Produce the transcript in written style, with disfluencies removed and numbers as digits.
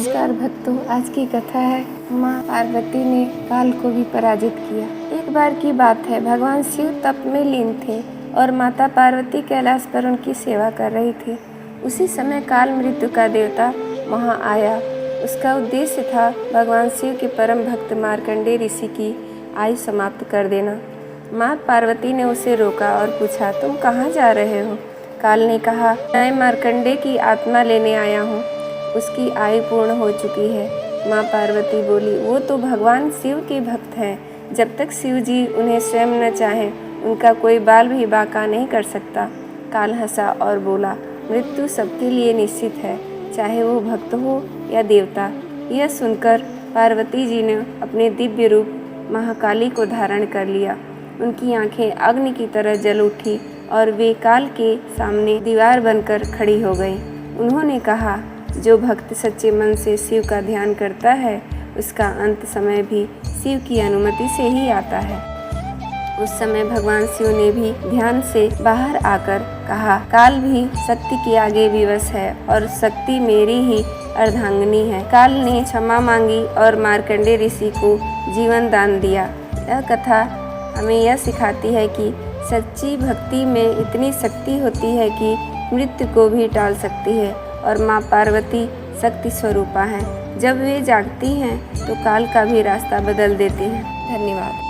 नमस्कार भक्तों, आज की कथा है माँ पार्वती ने काल को भी पराजित किया। एक बार की बात है, भगवान शिव तप में लीन थे और माता पार्वती कैलाश पर उनकी सेवा कर रही थी। उसी समय काल मृत्यु का देवता वहाँ आया। उसका उद्देश्य था भगवान शिव के परम भक्त मार्कंडेय ऋषि की आयु समाप्त कर देना। माँ पार्वती ने उसे रोका और पूछा, तुम कहाँ जा रहे हो? काल ने कहा, मैं मार्कंडेय की आत्मा लेने आया हूँ, उसकी आयु पूर्ण हो चुकी है। माँ पार्वती बोली, वो तो भगवान शिव के भक्त हैं, जब तक शिव जी उन्हें स्वयं न चाहें उनका कोई बाल भी बांका नहीं कर सकता। काल हंसा और बोला, मृत्यु सबके लिए निश्चित है, चाहे वो भक्त हो या देवता। यह सुनकर पार्वती जी ने अपने दिव्य रूप महाकाली को धारण कर लिया। उनकी आंखें अग्नि की तरह जल उठी और वे काल के सामने दीवार बनकर खड़ी हो गई। उन्होंने कहा, जो भक्त सच्चे मन से शिव का ध्यान करता है, उसका अंत समय भी शिव की अनुमति से ही आता है। उस समय भगवान शिव ने भी ध्यान से बाहर आकर कहा, काल भी शक्ति के आगे विवश है और शक्ति मेरी ही अर्धांगिनी है। काल ने क्षमा मांगी और मार्कंडेय ऋषि को जीवन दान दिया। यह कथा हमें यह सिखाती है कि सच्ची भक्ति में इतनी शक्ति होती है कि मृत्यु को भी टाल सकती है और माँ पार्वती शक्ति स्वरूपा हैं। जब वे जागती हैं तो काल का भी रास्ता बदल देती हैं। धन्यवाद।